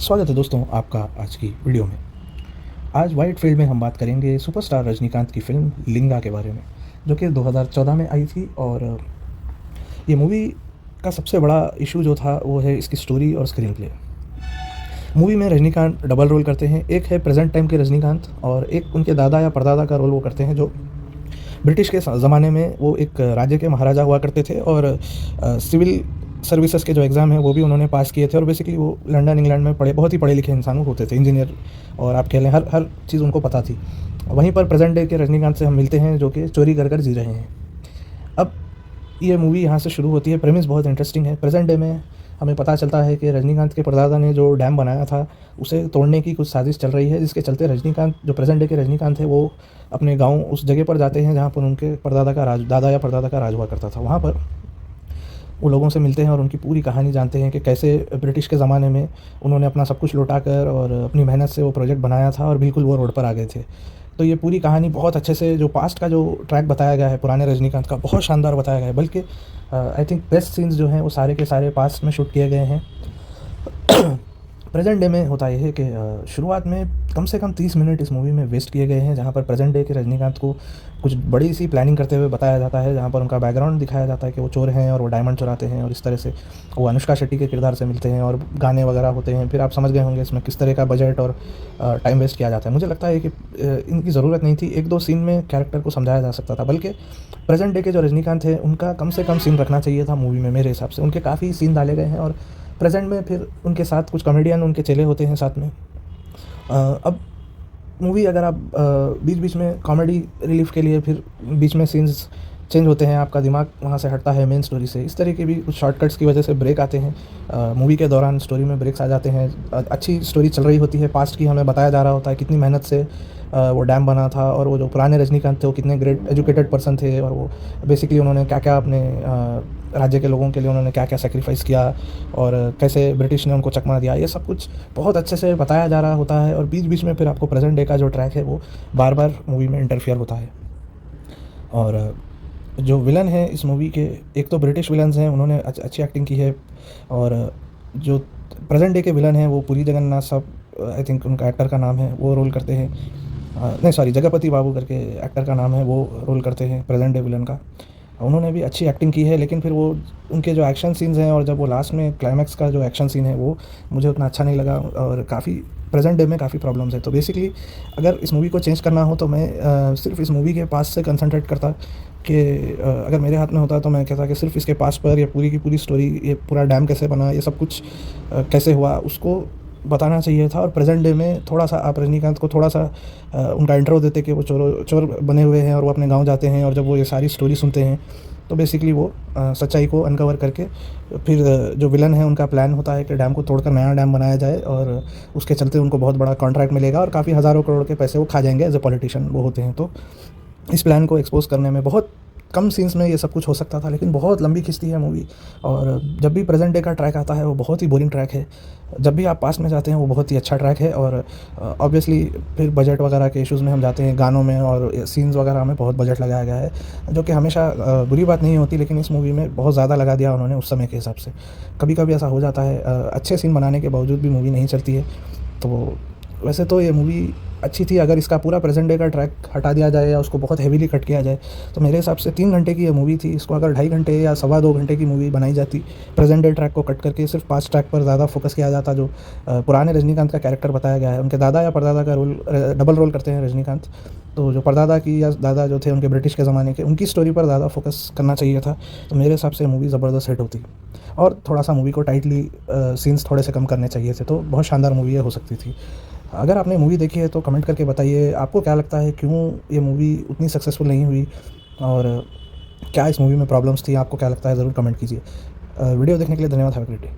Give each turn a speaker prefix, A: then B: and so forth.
A: स्वागत है दोस्तों आपका आज की वीडियो में। आज वाइट फील्ड में हम बात करेंगे सुपरस्टार रजनीकांत की फ़िल्म लिंगा के बारे में, जो कि 2014 में आई थी। और ये मूवी का सबसे बड़ा इशू जो था वो है इसकी स्टोरी और स्क्रीन प्ले। मूवी में रजनीकांत डबल रोल करते हैं, एक है प्रेजेंट टाइम के रजनीकांत और एक उनके दादा या परदादा का रोल वो करते हैं, जो ब्रिटिश के ज़माने में वो एक राज्य के महाराजा हुआ करते थे। और सिविल सर्विसेज के जो एग्ज़ाम है वो भी उन्होंने पास किए थे। और बेसिकली वो लंदन इंग्लैंड में बहुत ही पढ़े लिखे इंसान होते थे, इंजीनियर, और आप कह लें हर चीज़ उनको पता थी। वहीं पर प्रेजेंट डे के रजनीकांत से हम मिलते हैं, जो कि चोरी कर जी रहे हैं। अब ये मूवी यहाँ से शुरू होती है। प्रेमिस बहुत इंटरेस्टिंग है। प्रेजेंट डे में हमें पता चलता है कि रजनीकांत के परदादा ने जो डैम बनाया था उसे तोड़ने की कुछ साजिश चल रही है, जिसके चलते रजनीकांत, जो प्रेजेंट डे के रजनीकांत है, वो अपने गाँव उस जगह पर जाते हैं जहाँ पर उनके दादा या परदादा का राज हुआ करता था। वहाँ पर वो लोगों से मिलते हैं और उनकी पूरी कहानी जानते हैं कि कैसे ब्रिटिश के ज़माने में उन्होंने अपना सब कुछ लौटा कर और अपनी मेहनत से वो प्रोजेक्ट बनाया था और बिल्कुल वो रोड पर आ गए थे। तो ये पूरी कहानी बहुत अच्छे से, जो पास्ट का जो ट्रैक बताया गया है पुराने रजनीकांत का, बहुत शानदार बताया गया है। बल्कि आई थिंक बेस्ट सीन्स जो हैं वो सारे के सारे पास्ट में शूट किए गए हैं। प्रेजेंट डे में होता यह है कि शुरुआत में कम से कम 30 मिनट इस मूवी में वेस्ट किए गए हैं, जहाँ पर प्रेजेंट डे के रजनीकांत को कुछ बड़ी सी प्लानिंग करते हुए बताया जाता है, जहाँ पर उनका बैकग्राउंड दिखाया जाता है कि वो चोर हैं और वो डायमंड चुराते हैं, और इस तरह से वो अनुष्का शेट्टी के किरदार से मिलते हैं और गाने वगैरह होते हैं। फिर आप समझ गए होंगे इसमें किस तरह का बजट और टाइम वेस्ट किया जाता है। मुझे लगता है कि इनकी ज़रूरत नहीं थी। एक दो सीन में कैरेक्टर को समझाया जा सकता था, बल्कि प्रेजेंट डे के जो रजनीकांत है उनका कम से कम सीन रखना चाहिए था मूवी में। मेरे हिसाब से उनके काफ़ी सीन डाले गए हैं, और प्रेजेंट में फिर उनके साथ कुछ कॉमेडियन उनके चेले होते हैं साथ में। अब मूवी अगर आप बीच बीच में कॉमेडी रिलीफ के लिए फिर बीच में सीन्स चेंज होते हैं, आपका दिमाग वहाँ से हटता है मेन स्टोरी से, इस तरह के भी कुछ शॉर्टकट्स की वजह से ब्रेक आते हैं। मूवी के दौरान स्टोरी में ब्रेक्स आ जाते हैं। अच्छी स्टोरी चल रही होती है, पास्ट की हमें बताया जा रहा होता है कितनी मेहनत से वो डैम बना था, और वो जो पुराने रजनीकांत थे वो कितने ग्रेट एजुकेटेड पर्सन थे, और वो बेसिकली उन्होंने क्या क्या अपने राज्य के लोगों के लिए उन्होंने क्या क्या सेक्रीफाइस किया, और कैसे ब्रिटिश ने उनको चकमा दिया। ये सब कुछ बहुत अच्छे से बताया जा रहा होता है। और बीच बीच में फिर आपको प्रेजेंट डे का जो ट्रैक है वो बार बार मूवी में इंटरफियर होता है। और जो विलन है इस मूवी के, एक तो ब्रिटिश विलन्स हैं, उन्होंने अच्छी एक्टिंग की है। और जो प्रेजेंट डे के विलन हैं वो पुरी जगन्नाथ साहब, आई थिंक उनका एक्टर का नाम है, वो रोल करते हैं। नहीं सॉरी, जगपति बाबू करके एक्टर का नाम है, वो रोल करते हैं प्रेजेंट डे विलन का। उन्होंने भी अच्छी एक्टिंग की है, लेकिन फिर वो उनके जो एक्शन सीन्स हैं और जब वो लास्ट में क्लाइमैक्स का जो एक्शन सीन है वो मुझे उतना अच्छा नहीं लगा, और काफ़ी प्रेजेंट डे में काफ़ी प्रॉब्लम्स है। तो बेसिकली अगर इस मूवी को चेंज करना हो तो मैं सिर्फ इस मूवी के पास से कंसंट्रेट करता कि अगर मेरे हाथ में होता तो मैं कहता कि सिर्फ इसके पास पर ये पूरी की पूरी स्टोरी, ये पूरा डैम कैसे बना, ये सब कुछ कैसे हुआ, उसको बताना चाहिए था। और प्रेजेंट डे में थोड़ा सा आप रजनीकांत को थोड़ा सा उनका इंट्रो देते कि वो चोर बने हुए हैं और वो अपने गांव जाते हैं, और जब वो ये सारी स्टोरी सुनते हैं तो बेसिकली वो सच्चाई को अनकवर करके फिर जो विलन है उनका प्लान होता है कि डैम को तोड़कर नया डैम बनाया जाए, और उसके चलते उनको बहुत बड़ा कॉन्ट्रैक्ट मिलेगा और काफ़ी हज़ारों करोड़ के पैसे वो खा जाएंगे एज ए पॉलिटिशियन वो होते हैं। तो इस प्लान को एक्सपोज करने में बहुत कम सीन्स में ये सब कुछ हो सकता था, लेकिन बहुत लंबी खिंचती है मूवी। और जब भी प्रेजेंट डे का ट्रैक आता है वो बहुत ही बोरिंग ट्रैक है, जब भी आप पास में जाते हैं वो बहुत ही अच्छा ट्रैक है। और ऑब्वियसली फिर बजट वगैरह के इश्यूज़ में हम जाते हैं, गानों में और सीन्स वगैरह में बहुत बजट लगाया गया है, जो कि हमेशा बुरी बात नहीं होती, लेकिन इस मूवी में बहुत ज़्यादा लगा दिया उन्होंने उस समय के हिसाब से। कभी कभी ऐसा हो जाता है, अच्छे सीन बनाने के बावजूद भी मूवी नहीं चलती है। तो वैसे तो ये मूवी अच्छी थी। अगर इसका पूरा प्रेजेंट डे का ट्रैक हटा दिया जाए या उसको बहुत हेवीली कट किया जाए तो मेरे हिसाब से 3 घंटे की ये मूवी थी। इसको अगर 2.5 घंटे या 2.25 घंटे की मूवी बनाई जाती, प्रेजेंट डे ट्रैक को कट करके सिर्फ पास्ट ट्रैक पर ज़्यादा फोकस किया जाता, जो पुराने रजनीकांत का कैरेक्टर बताया गया है, उनके दादा या परदादा का रोल, डबल रोल करते हैं रजनीकांत। तो जो परदादा की या दादा जो थे उनके ब्रिटिश के ज़माने के, उनकी स्टोरी पर ज़्यादा फोकस करना चाहिए था। तो मेरे हिसाब से मूवी ज़बरदस्त हिट होती, और थोड़ा सा मूवी को टाइटली सीन्स थोड़े से कम करने चाहिए थे, तो बहुत शानदार मूवी हो सकती थी। अगर आपने मूवी देखी है तो कमेंट करके बताइए आपको क्या लगता है, क्यों ये मूवी उतनी सक्सेसफुल नहीं हुई, और क्या इस मूवी में प्रॉब्लम्स थी, आपको क्या लगता है, ज़रूर कमेंट कीजिए। वीडियो देखने के लिए धन्यवाद। Have a great day.